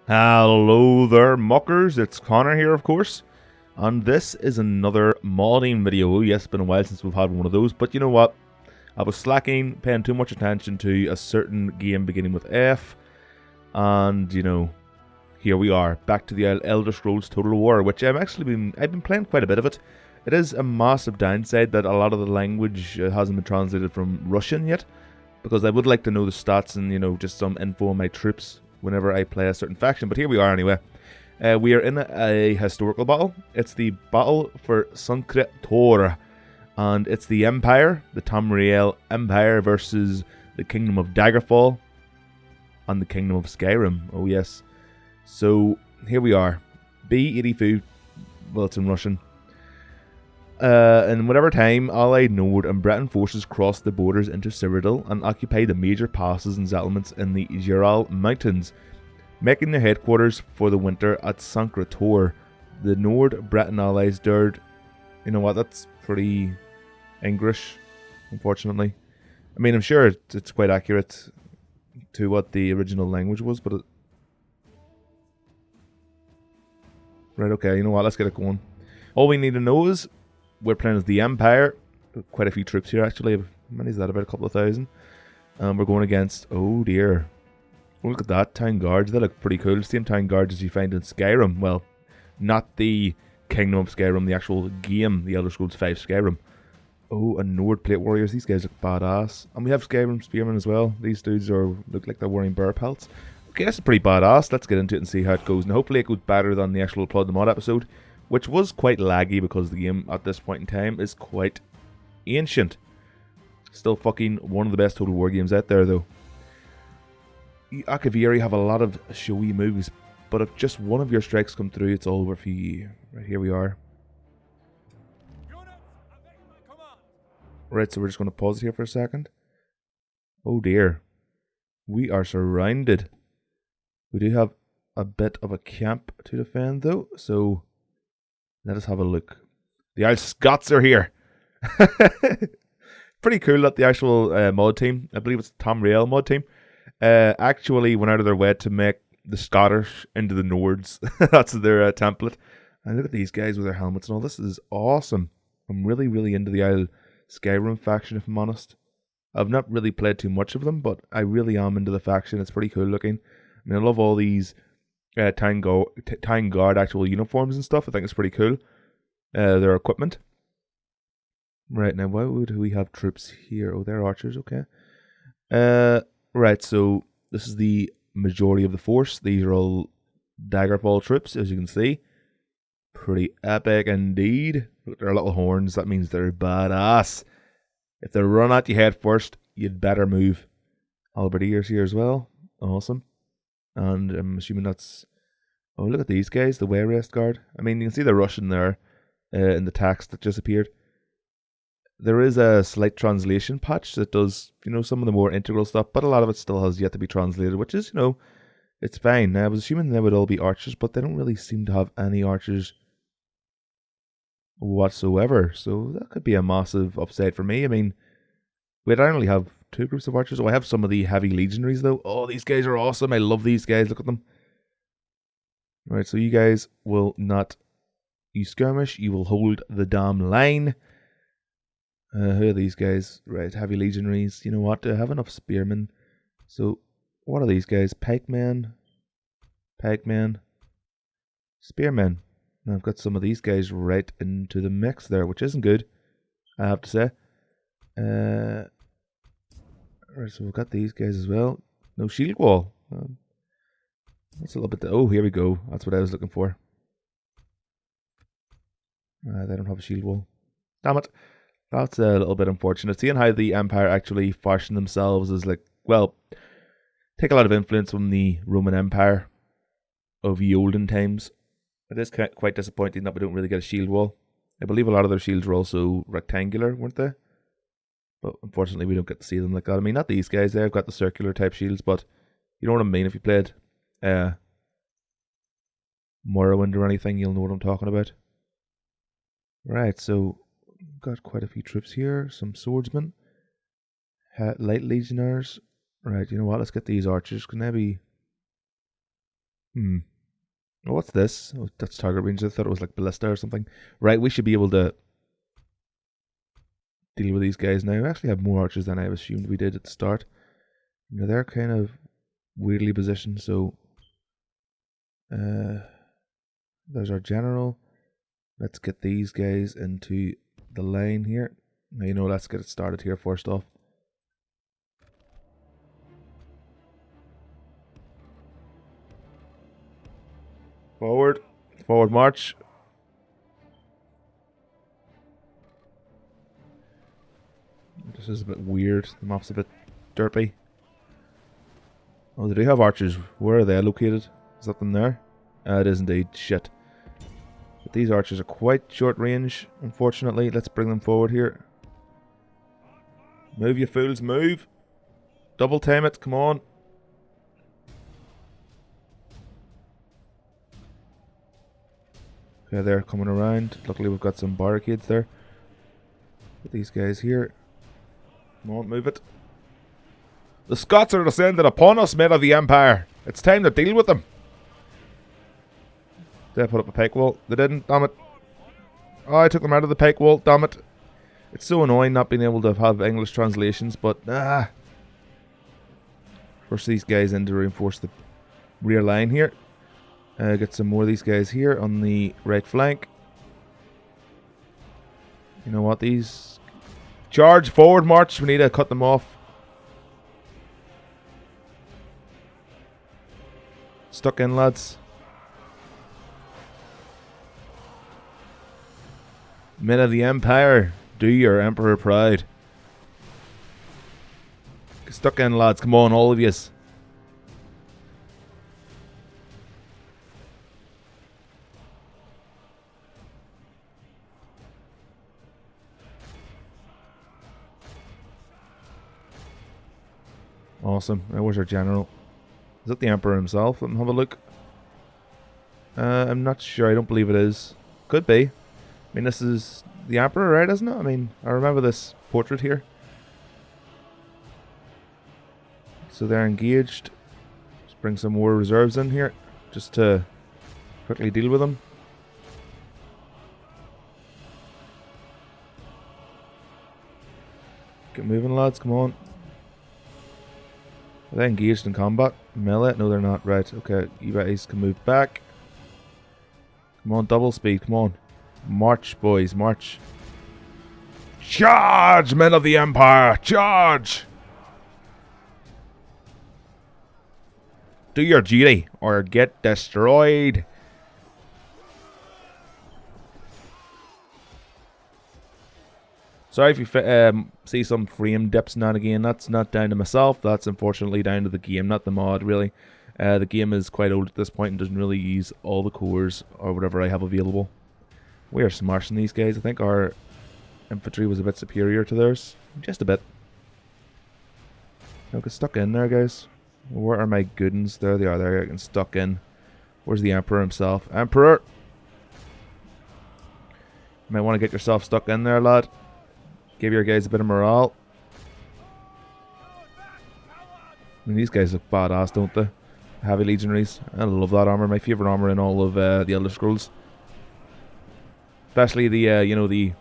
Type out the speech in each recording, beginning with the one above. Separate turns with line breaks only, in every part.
Hello there, muckers. It's Connor here, of course. And this is another modding video. Yes, it's been a while since we've had one of those, but you know what? I was slacking, paying too much attention to a certain game beginning with F, and here we are, back to the Elder Scrolls Total War, which I've been playing quite a bit of it. It is a massive downside that a lot of the language hasn't been translated from Russian yet, because I would like to know the stats and just some info on my troops whenever I play a certain faction. But here we are anyway. We are in a historical battle. It's the battle for Sancre Tor, and it's the Empire, the Tamriel Empire, versus the Kingdom of Daggerfall and the Kingdom of Skyrim. Oh yes. So here we are. B-84. Well, it's in Russian. In whatever time, Allied Nord and Breton forces crossed the borders into Cyrodiil and occupied the major passes and settlements in the Ural Mountains, making their headquarters for the winter at Sancre Tor. The Nord Breton allies dared... You know what, that's pretty English, unfortunately. I mean, I'm sure it's quite accurate to what the original language was, but... Right, okay, you know what, let's get it going. All we need to know is... We're playing as the Empire. Quite a few troops here, actually. How many is that? About a couple of thousand. We're going against... Oh, dear. Oh, look at that. Town guards. They look pretty cool. Same town guards as you find in Skyrim. Well, not the Kingdom of Skyrim, the actual game, the Elder Scrolls 5 Skyrim. Oh, and Nord Plate Warriors. These guys look badass. And we have Skyrim Spearmen as well. These dudes look like they're wearing bear pelts. Okay, that's pretty badass. Let's get into it and see how it goes. And hopefully it goes better than the actual Plod the Mod episode, which was quite laggy because the game at this point in time is quite ancient. Still fucking one of the best Total War games out there, though. Akaviri have a lot of showy moves, but if just one of your strikes come through, it's all over for you. Right, here we are. Right, so we're just going to pause it here for a second. Oh dear. We are surrounded. We do have a bit of a camp to defend, though, so... Let us have a look. The Isle Scots are here. Pretty cool that the actual mod team, I believe it's the Tamriel mod team, actually went out of their way to make the Scottish into the Nords. That's their template. And look at these guys with their helmets and all. This is awesome. I'm really, really into the Isle Skyrim faction, if I'm honest. I've not really played too much of them, but I really am into the faction. It's pretty cool looking. I mean, I love all these Town Guard actual uniforms and stuff. I think it's pretty cool. Their equipment. Right, now why would we have troops here? Oh, they're archers, okay. Right, so this is the majority of the force. These are all Daggerfall troops, as you can see. Pretty epic indeed. Look at their little horns. That means they're badass. If they run at you head first, you'd better move. Halberdiers here as well. Awesome. And I'm assuming that's... Oh, look at these guys, the Wayrest Guard. I mean, you can see the Russian there in the text that just appeared. There is a slight translation patch that does, some of the more integral stuff, but a lot of it still has yet to be translated, which is, it's fine. Now, I was assuming they would all be archers, but they don't really seem to have any archers whatsoever. So that could be a massive upside for me. I mean, I only have two groups of archers. Oh, I have some of the heavy legionaries, though. Oh, these guys are awesome. I love these guys. Look at them. Alright, so you guys will not... You skirmish. You will hold the damn line. Who are these guys? Right, heavy legionaries. You know what? I have enough spearmen. So, what are these guys? Pikemen. Spearmen. Now I've got some of these guys right into the mix there, which isn't good, I have to say. Alright, so we've got these guys as well. No shield wall. That's a little bit... Oh, here we go. That's what I was looking for. They don't have a shield wall. Damn it. That's a little bit unfortunate. Seeing how the Empire actually fashion themselves as take a lot of influence from the Roman Empire of the olden times. It is quite disappointing that we don't really get a shield wall. I believe a lot of their shields were also rectangular, weren't they? But unfortunately, we don't get to see them like that. I mean, not these guys. They've got the circular type shields, but you know what I mean. If you played Morrowind or anything, you'll know what I'm talking about. Right, so got quite a few troops here. Some swordsmen, light legionnaires. Right, you know what? Let's get these archers. Can they be Hmm. Oh, what's this? Oh, that's target range. I thought it was like ballista or something. Right, we should be able to deal with these guys now. We actually have more archers than I assumed we did at the start. You know, they're kind of weirdly positioned, so there's our general. Let's get these guys into the line here. Now, you know, let's get it started here first off. Forward. Forward march. This is a bit weird. The map's a bit derpy. Oh, they do have archers. Where are they located? Is that them there? It is indeed. Shit. But these archers are quite short range, unfortunately. Let's bring them forward here. Move, you fools, move! Double time it, come on. Okay, they're coming around. Luckily we've got some barricades there. Put these guys here. Come on, move it. The Scots are descended upon us, men of the Empire. It's time to deal with them. Did I put up a pike wall? They didn't, damn it. Oh, I took them out of the pike wall, damn it. It's so annoying not being able to have English translations, but force these guys in to reinforce the rear line here. Get some more of these guys here on the right flank. You know what, these... Charge, forward march, we need to cut them off. Stuck in, lads. Men of the Empire, do your Emperor proud. Stuck in, lads, come on, all of yous. Awesome. Where's our general? Is that the Emperor himself? Let me have a look. I'm not sure. I don't believe it is. Could be. I mean, this is the Emperor, right, isn't it? I mean, I remember this portrait here. So they're engaged. Let's bring some more reserves in here, just to quickly deal with them. Get moving, lads. Come on. Are they engaged in combat? Melee? No, they're not. Right, okay. You guys can move back. Come on, double speed. Come on. March, boys. March. Charge, men of the Empire! Charge! Do your duty, or get destroyed. Sorry if you see some frame dips now and again. That's not down to myself. That's unfortunately down to the game, not the mod, really. The game is quite old at this point and doesn't really use all the cores or whatever I have available. We are smashing these guys. I think our infantry was a bit superior to theirs. Just a bit. Now get stuck in there, guys. Where are my good ones? There they are. They're getting stuck in. Where's the Emperor himself? Emperor! You might want to get yourself stuck in there, lad. Give your guys a bit of morale. I mean, these guys look badass, don't they? Heavy legionaries. I love that armor. My favorite armor in all of the Elder Scrolls. Especially the, you know, the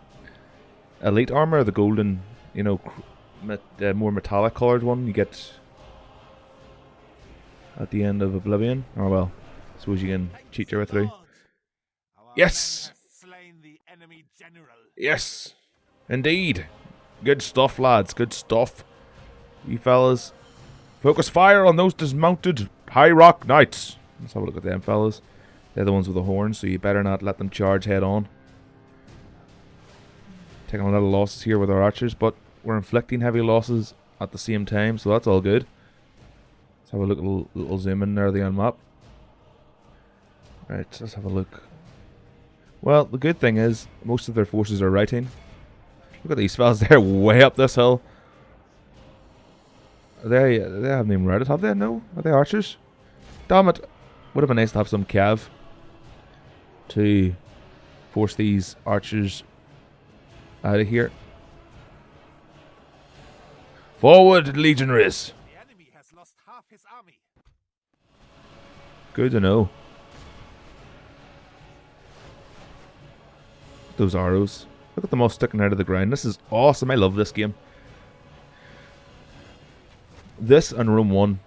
elite armor, the golden, you know, more metallic colored one you get at the end of Oblivion. Oh well, I suppose you can cheat your way through. Yes! Yes! Indeed! Good stuff, lads, good stuff. You fellas, focus fire on those dismounted High Rock Knights. Let's have a look at them fellas. They're the ones with the horns, so you better not let them charge head on. Taking a lot of losses here with our archers, but we're inflicting heavy losses at the same time, so that's all good. Let's have a look, little zoom in there, the on map. Right, let's have a look. Well, the good thing is, most of their forces are routing. Look at these fellas, they're way up this hill. They haven't even routed, have they? No? Are they archers? Damn it. Would have been nice to have some cav to force these archers out of here. Forward, legionaries!
The enemy has lost half his army.
Good to know. Those arrows. Look at them all sticking out of the ground. This is awesome. I love this game. This and Rome 1.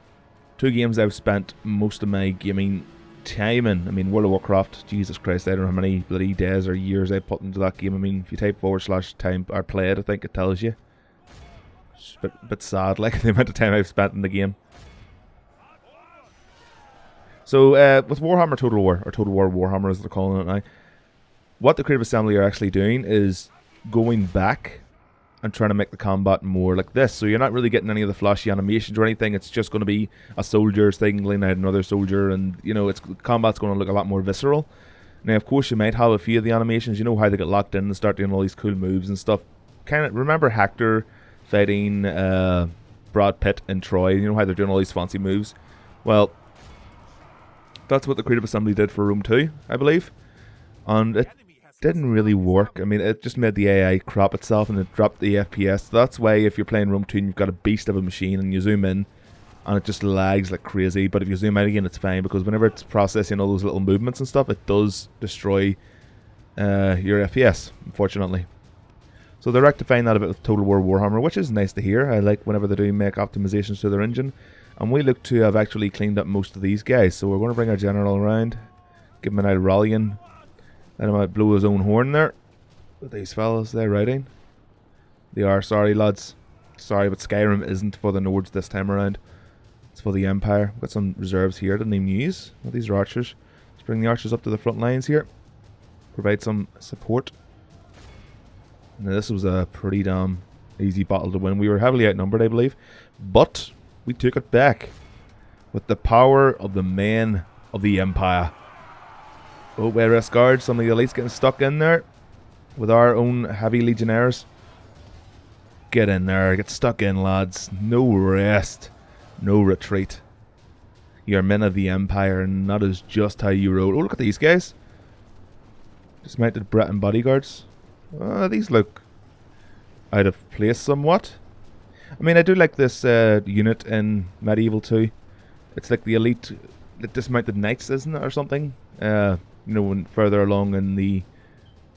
Two games I've spent most of my gaming time in. I mean, World of Warcraft, Jesus Christ, I don't know how many bloody days or years I put into that game. I mean, if you type /time or play it, I think it tells you. It's a bit sad, like, the amount of time I've spent in the game. So, with Warhammer Total War, or Total War Warhammer as they're calling it now, what the Creative Assembly are actually doing is going back and trying to make the combat more like this. So you're not really getting any of the flashy animations or anything. It's just going to be a soldier singling out another soldier, and you know, combat's going to look a lot more visceral. Now, of course, you might have a few of the animations. You know how they get locked in and start doing all these cool moves and stuff. Kind of remember Hector fighting Brad Pitt in Troy. You know how they're doing all these fancy moves. Well, that's what the Creative Assembly did for Rome 2, I believe, and it didn't really work. I mean, it just made the AI crap itself and it dropped the FPS. So that's why if you're playing Rome 2 and you've got a beast of a machine and you zoom in and it just lags like crazy, but if you zoom out again it's fine, because whenever it's processing all those little movements and stuff, it does destroy your FPS, unfortunately. So they're rectifying that a bit with Total War Warhammer, which is nice to hear. I like whenever they do make optimizations to their engine, and we look to have actually cleaned up most of these guys. So we're going to bring our general around, give him an out rallying. Let him blow his own horn there. But these fellas, they're riding. They are. Sorry, lads. Sorry, but Skyrim isn't for the Nords this time around. It's for the Empire. We've got some reserves here. Didn't even use. Well, these are archers. Let's bring the archers up to the front lines here. Provide some support. Now, this was a pretty damn easy battle to win. We were heavily outnumbered, I believe. But we took it back with the power of the men of the Empire. Oh, we're rest guards. Some of the elites getting stuck in there with our own heavy legionnaires. Get in there. Get stuck in, lads. No rest. No retreat. You're men of the Empire, and that is just how you roll. Oh, look at these guys. Dismounted Breton bodyguards. These look out of place somewhat. I mean, I do like this unit in Medieval 2. It's like the elite dismounted knights, isn't it, or something? You know, when further along in the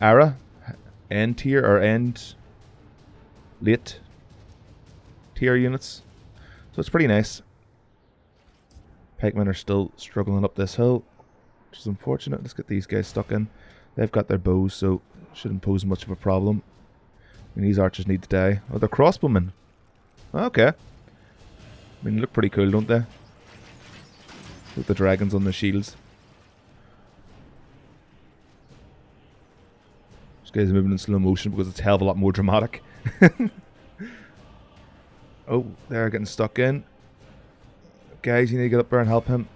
era, end tier or late tier units. So it's pretty nice. Pikemen are still struggling up this hill, which is unfortunate. Let's get these guys stuck in. They've got their bows, so shouldn't pose much of a problem. And these archers need to die. Oh, they're crossbowmen. Okay. I mean, they look pretty cool, don't they? With the dragons on their shields. This guy's moving in slow motion because it's a hell of a lot more dramatic. Oh, they're getting stuck in. Guys, you need to get up there and help him.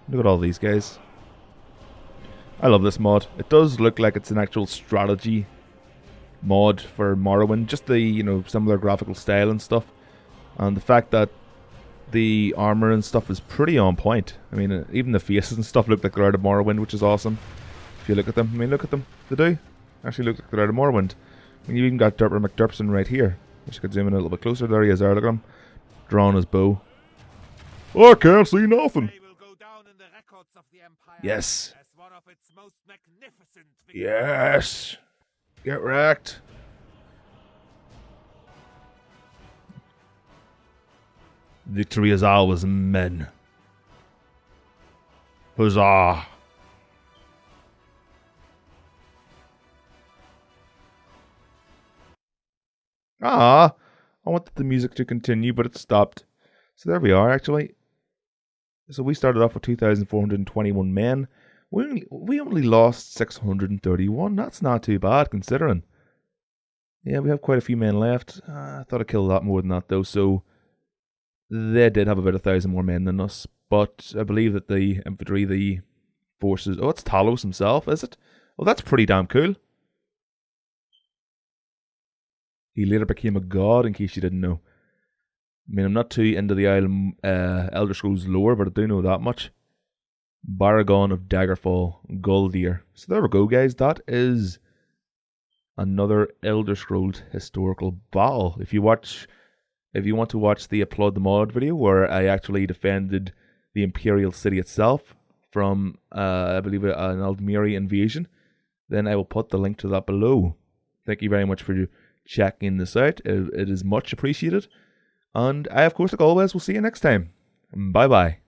Look at all these guys. I love this mod. It does look like it's an actual strategy mod for Morrowind. Just the, you know, similar graphical style and stuff. And the fact that the armor and stuff is pretty on point. I mean, even the faces and stuff look like they're out of Morrowind, which is awesome. If you look at them, I mean, look at them. They do actually look like they're out of Morrowind. I mean, you even got Derper McDerpson right here. Wish I could zoom in a little bit closer. There he is there, look at him. Drawing his bow. Oh, I can't see nothing. Yes. Yes. Get wrecked. Victory is ours, men. Huzzah. I wanted the music to continue, but it stopped. So there we are, actually. So we started off with 2,421 men. We only lost 631. That's not too bad, considering. Yeah, we have quite a few men left. I thought I killed a lot more than that, though. So they did have about 1,000 more men than us. But I believe that the infantry, the forces... Oh, it's Talos himself, is it? Well, that's pretty damn cool. He later became a god, in case you didn't know. I mean, I'm not too into the Elder Scrolls lore, but I do know that much. Baragon of Daggerfall, Guldir. So there we go, guys. That is another Elder Scrolls historical battle. If you want to watch the Applaud the Mod video where I actually defended the Imperial City itself from, I believe, an Aldmeri invasion, then I will put the link to that below. Thank you very much for checking this out. It is much appreciated. And I, of course, like always, will see you next time. Bye-bye.